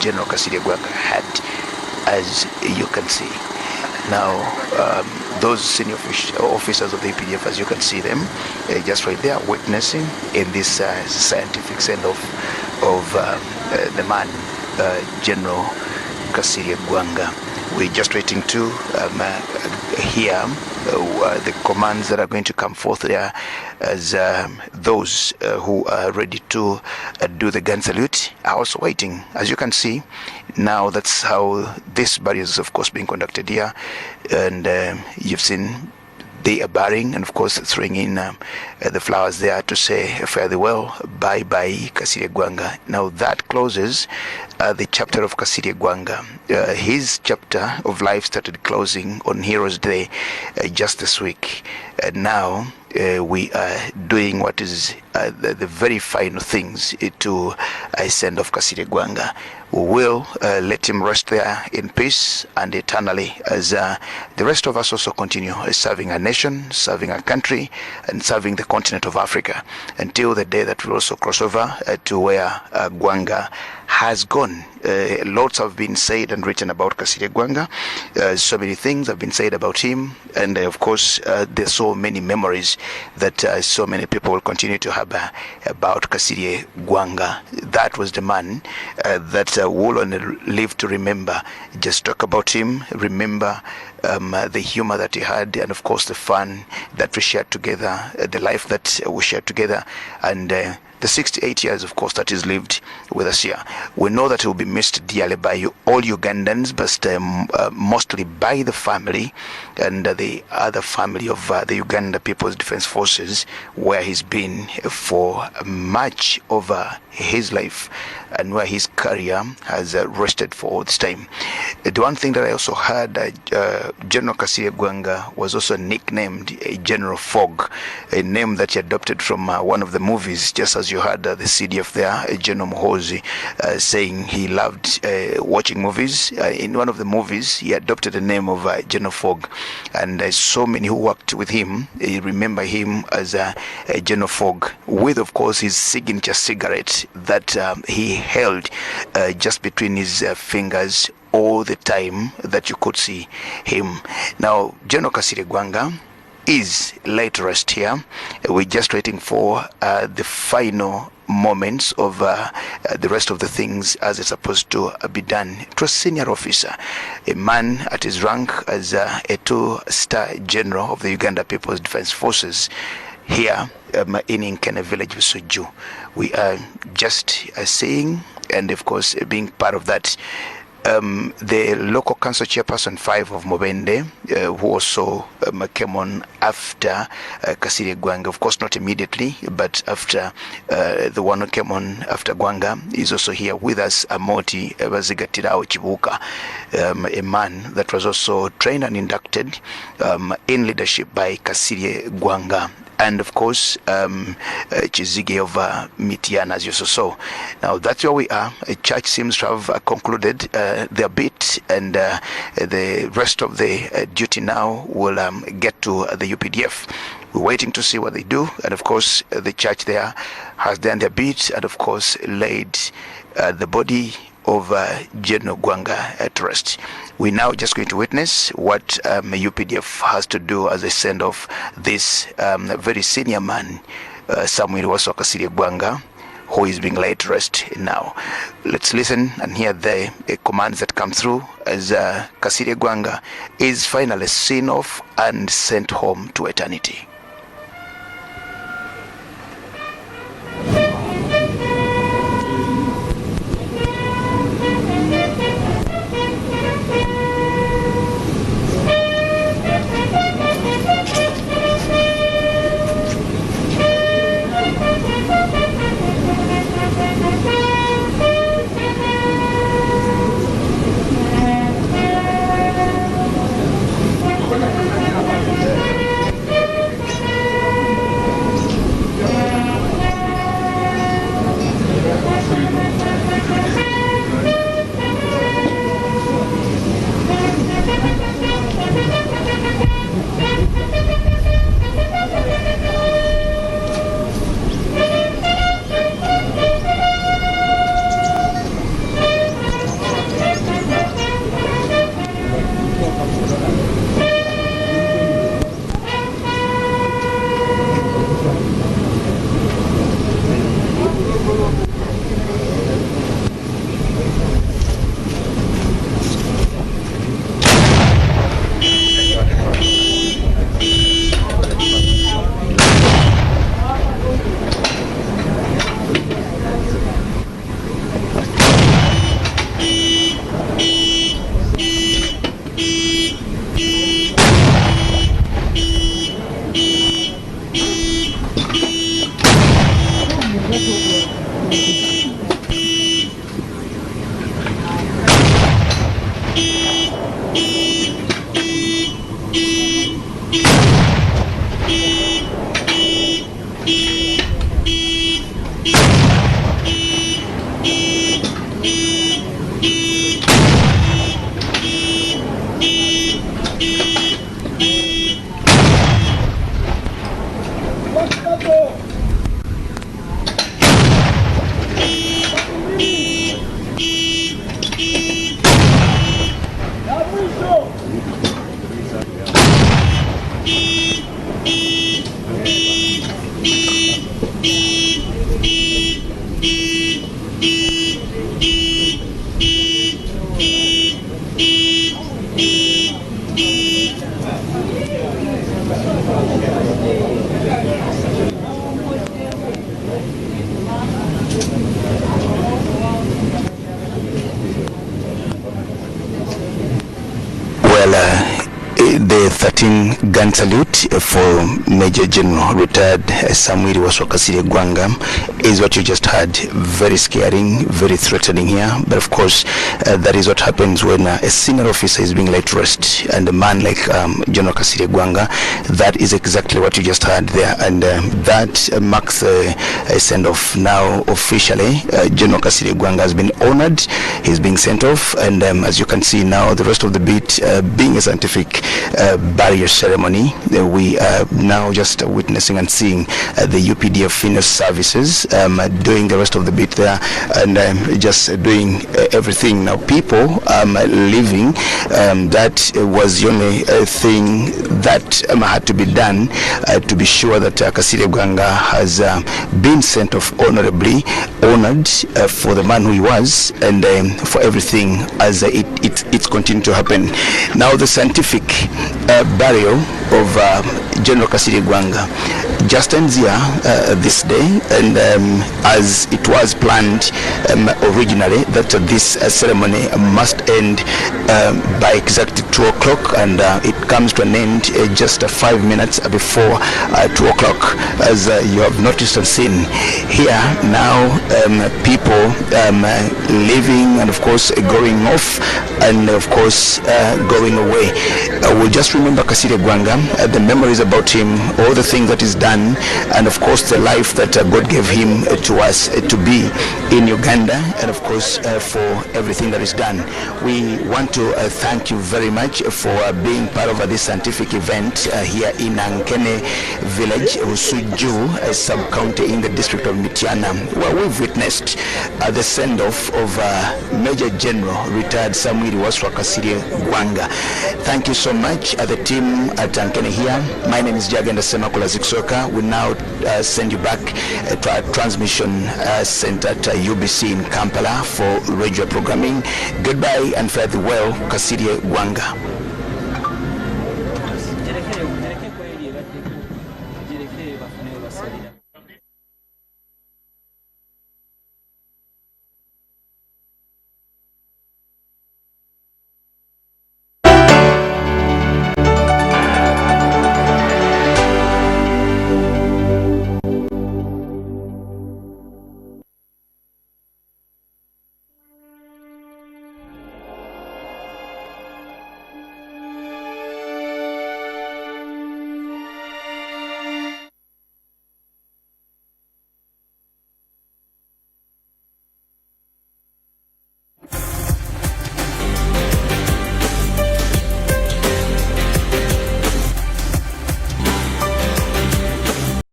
General Kasirye Gwanga had, as you can see. Now, those senior officers of the UPDF, as you can see them, just right there, witnessing in this scientific send-off of the man, General Kasirye Gwanga. We're just waiting to hear the commands that are going to come forth there as those who are ready to do the gun salute are also waiting. As you can see, now that's how this barrier is, of course, being conducted here. And you've seen they are burying and, of course, throwing in the flowers there to say fare thee well, bye-bye, Kasirye Gwanga. Now that closes the chapter of Kasirye Gwanga. His chapter of life started closing on Heroes Day just this week. And now we are doing what is the very final things to send off Kasirye Gwanga. We will let him rest there in peace and eternally, as the rest of us also continue serving our nation, serving our country, and serving the continent of Africa, until the day that we'll also cross over to where Gwanga has gone. Lots have been said and written about Kasirye Gwanga. So many things have been said about him, and of course there's so many memories that so many people will continue to have about Kasirye Gwanga. That was the man that we'll only live to remember. Just talk about him, remember the humor that he had, and of course the fun that we shared together, the life that we shared together, and the 68 years, of course, that he's lived with us here. We know that he will be missed dearly by you, all Ugandans, but mostly by the family and the other family of the Uganda People's Defense Forces, where he's been for much of his life and where his career has rested for all this time. The one thing that I also heard, General Kasirye Gwanga was also nicknamed General Fog, a name that he adopted from one of the movies, just as you heard the CDF there, General Muhoozi, saying he loved watching movies. In one of the movies, he adopted the name of General Fog, and so many who worked with him remember him as General Fog, with, of course, his signature cigarette that he held just between his fingers all the time that you could see him. Now, General Kasirye Gwanga is laid to rest here. We're just waiting for the final moments of the rest of the things as it's supposed to be done. It was senior officer, a man at his rank as a 2-star general of the Uganda People's Defense Forces here in Nkene village, Busuju. We are just saying, and of course being part of that, the local council chairperson 5 of Mubende, who also came on after Kasirye Gwanga, of course not immediately, but after the one who came on after Gwanga, is also here with us, Amoti Bazigatirao Chibuka, a man that was also trained and inducted in leadership by Kasirye Gwanga. And of course, Chizige of Mitiana, as you saw. Now that's where we are. A church seems to have concluded their bit, and the rest of the duty now will get to the UPDF. We're waiting to see what they do, and of course, the church there has done their bit, and of course, laid the body of General Gwanga at rest. We're now just going to witness what UPDF has to do as they send off this very senior man, Samuel Waso Kasirye Gwanga, who is being laid to rest now. Let's listen and hear the commands that come through as Kasirye Gwanga is finally seen off and sent home to eternity. 13 gun salute for Major General retired Samuel Waswa Kasirye Gwanga is what you just heard. Very scaring, very threatening here. But of course, that is what happens when a senior officer is being laid to rest, and a man like General Kasirye Gwanga, that is exactly what you just heard there. And that marks a send-off. Now officially, General Kasirye Gwanga has been honored. He's being sent off, and as you can see now, the rest of the beat being a scientific barrier ceremony, we are now just witnessing and seeing the UPDF Finance Services doing the rest of the bit there, and just doing everything. Now people leaving, that was the only thing that had to be done to be sure that Kasirye Gwanga has been sent off honorably, honored for the man who he was, and for everything as it's continued to happen. Now the scientific burial of General Kasirye Gwanga just ends here this day, and as it was planned originally, that this ceremony must end by exactly 2 o'clock, and it comes to an end just 5 minutes before 2 o'clock, as you have noticed and seen here. Now people leaving, and of course going off, and of course going away. We'll just remember Kasirye Gwanga, the memories about him, all the things that he's done, and of course the life that God gave him to us to be in Uganda, and of course for everything that is done. We want to thank you very much for being part of this scientific event here in Ankene village, Usuju sub-county in the district of Mityana, where we've witnessed the send-off of Major General retired Samuel Waswa Kasirye Gwanga. Thank you so much, the team at Ankene here. My name is Jagenda Semakula Ziksoka. We now send you back to our transmission center at UBC in Kampala for radio programming. Goodbye and fare thee well, Kasirye Gwanga.